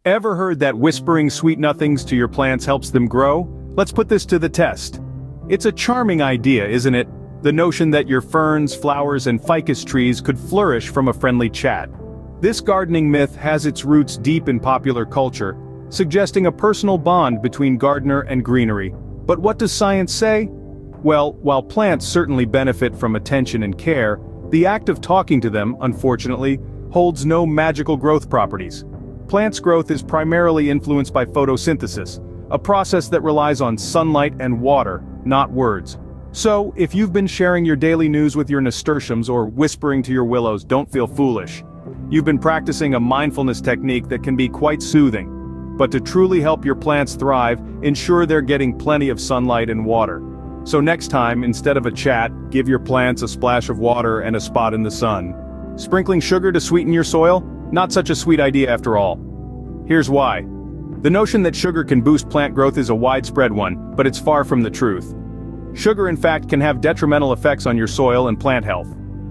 Ever heard that whispering sweet nothings to your plants helps them grow? Let's put this to the test. It's a charming idea, isn't it? The notion that your ferns, flowers, and ficus trees could flourish from a friendly chat. This gardening myth has its roots deep in popular culture, suggesting a personal bond between gardener and greenery. But what does science say? Well, while plants certainly benefit from attention and care, the act of talking to them, unfortunately, holds no magical growth properties. Plants' growth is primarily influenced by photosynthesis, a process that relies on sunlight and water, not words. So, if you've been sharing your daily news with your nasturtiums or whispering to your willows, don't feel foolish. You've been practicing a mindfulness technique that can be quite soothing. But to truly help your plants thrive, ensure they're getting plenty of sunlight and water. So next time, instead of a chat, give your plants a splash of water and a spot in the sun. Sprinkling sugar to sweeten your soil? Not such a sweet idea after all. Here's why. The notion that sugar can boost plant growth is a widespread one, but it's far from the truth. Sugar in fact can have detrimental effects on your soil and plant health.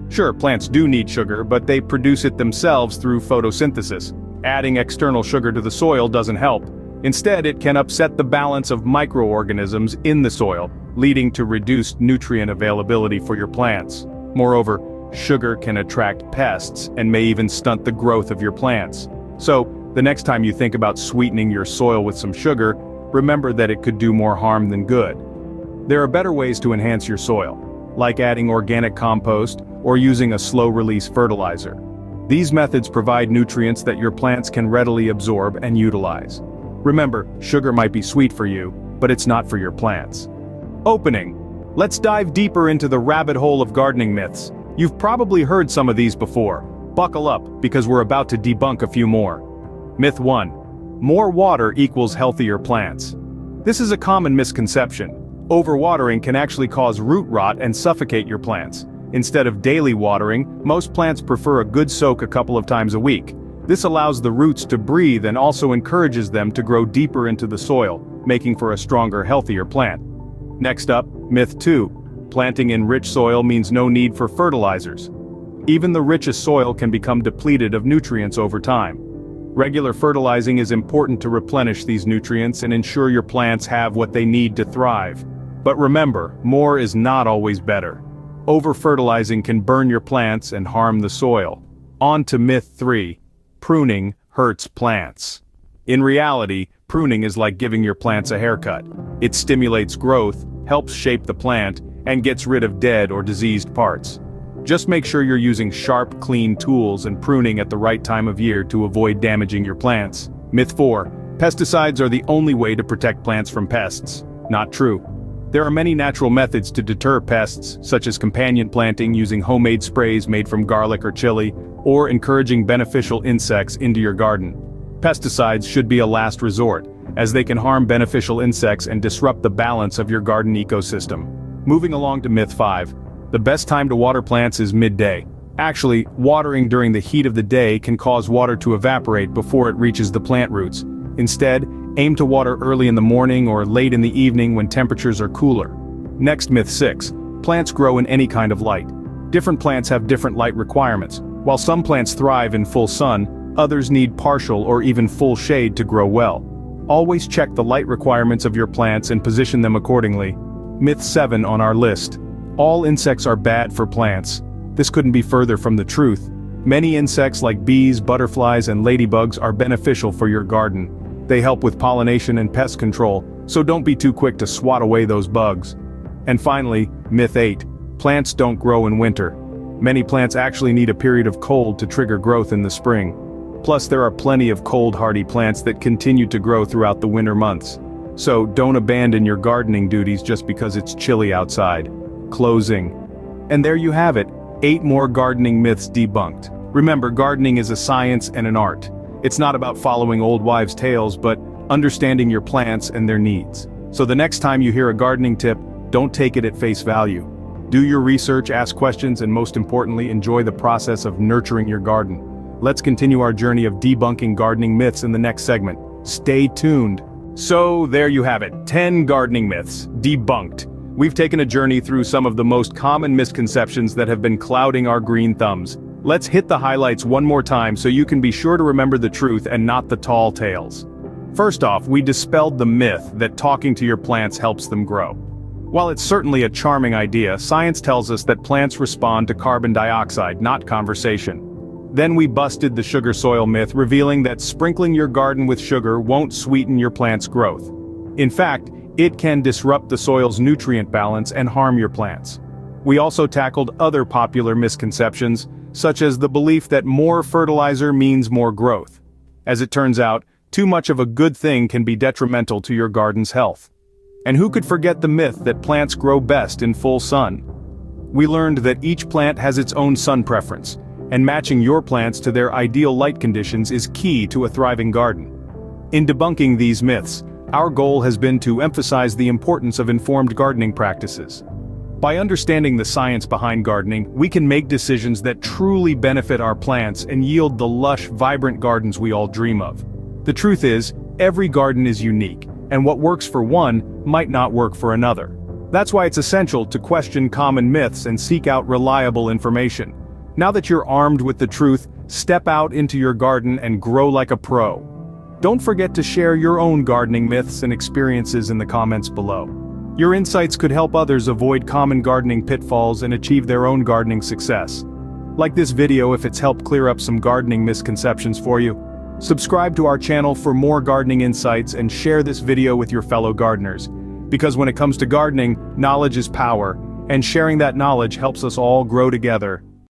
Sure, plants do need sugar, but they produce it themselves through photosynthesis. Adding external sugar to the soil doesn't help. Instead, it can upset the balance of microorganisms in the soil, leading to reduced nutrient availability for your plants. Moreover, sugar can attract pests and may even stunt the growth of your plants. So, the next time you think about sweetening your soil with some sugar, remember that it could do more harm than good. There are better ways to enhance your soil, like adding organic compost or using a slow-release fertilizer. These methods provide nutrients that your plants can readily absorb and utilize. Remember, sugar might be sweet for you, but it's not for your plants. Opening. Let's dive deeper into the rabbit hole of gardening myths. You've probably heard some of these before. Buckle up, because we're about to debunk a few more. Myth 1. More water equals healthier plants. This is a common misconception. Overwatering can actually cause root rot and suffocate your plants. Instead of daily watering, most plants prefer a good soak a couple of times a week. This allows the roots to breathe and also encourages them to grow deeper into the soil, making for a stronger, healthier plant. Next up, myth 2. Planting in rich soil means no need for fertilizers. Even the richest soil can become depleted of nutrients over time. Regular fertilizing is important to replenish these nutrients and ensure your plants have what they need to thrive. But remember, more is not always better. Over-fertilizing can burn your plants and harm the soil. On to myth 3. Pruning hurts plants. In reality, pruning is like giving your plants a haircut. It stimulates growth, helps shape the plant, and gets rid of dead or diseased parts. Just make sure you're using sharp, clean tools and pruning at the right time of year to avoid damaging your plants. Myth 4. Pesticides are the only way to protect plants from pests. Not true. There are many natural methods to deter pests, such as companion planting using homemade sprays made from garlic or chili, or encouraging beneficial insects into your garden. Pesticides should be a last resort, as they can harm beneficial insects and disrupt the balance of your garden ecosystem. Moving along to myth 5. The best time to water plants is midday. Actually, watering during the heat of the day can cause water to evaporate before it reaches the plant roots. Instead, aim to water early in the morning or late in the evening when temperatures are cooler. Next, myth 6. Plants grow in any kind of light. Different plants have different light requirements. While some plants thrive in full sun, others need partial or even full shade to grow well. Always check the light requirements of your plants and position them accordingly. Myth 7 on our list. All insects are bad for plants. This couldn't be further from the truth. Many insects like bees, butterflies, and ladybugs are beneficial for your garden. They help with pollination and pest control, so don't be too quick to swat away those bugs. And finally, myth 8. Plants don't grow in winter. Many plants actually need a period of cold to trigger growth in the spring. Plus, there are plenty of cold-hardy plants that continue to grow throughout the winter months. So don't abandon your gardening duties just because it's chilly outside. Closing. And there you have it, 8 more gardening myths debunked. Remember, gardening is a science and an art. It's not about following old wives' tales, but understanding your plants and their needs. So the next time you hear a gardening tip, don't take it at face value. Do your research, ask questions, and most importantly, enjoy the process of nurturing your garden. Let's continue our journey of debunking gardening myths in the next segment. Stay tuned. So there you have it, 10 gardening myths debunked. We've taken a journey through some of the most common misconceptions that have been clouding our green thumbs. Let's hit the highlights one more time so you can be sure to remember the truth and not the tall tales. First off, we dispelled the myth that talking to your plants helps them grow. While it's certainly a charming idea, science tells us that plants respond to carbon dioxide, not conversation. Then we busted the sugar soil myth, revealing that sprinkling your garden with sugar won't sweeten your plant's growth. In fact, it can disrupt the soil's nutrient balance and harm your plants. We also tackled other popular misconceptions, such as the belief that more fertilizer means more growth. As it turns out, too much of a good thing can be detrimental to your garden's health. And who could forget the myth that plants grow best in full sun? We learned that each plant has its own sun preference, and matching your plants to their ideal light conditions is key to a thriving garden. In debunking these myths, our goal has been to emphasize the importance of informed gardening practices. By understanding the science behind gardening, we can make decisions that truly benefit our plants and yield the lush, vibrant gardens we all dream of. The truth is, every garden is unique, and what works for one might not work for another. That's why it's essential to question common myths and seek out reliable information. Now that you're armed with the truth, step out into your garden and grow like a pro. Don't forget to share your own gardening myths and experiences in the comments below. Your insights could help others avoid common gardening pitfalls and achieve their own gardening success. Like this video if it's helped clear up some gardening misconceptions for you. Subscribe to our channel for more gardening insights and share this video with your fellow gardeners. Because when it comes to gardening, knowledge is power, and sharing that knowledge helps us all grow together.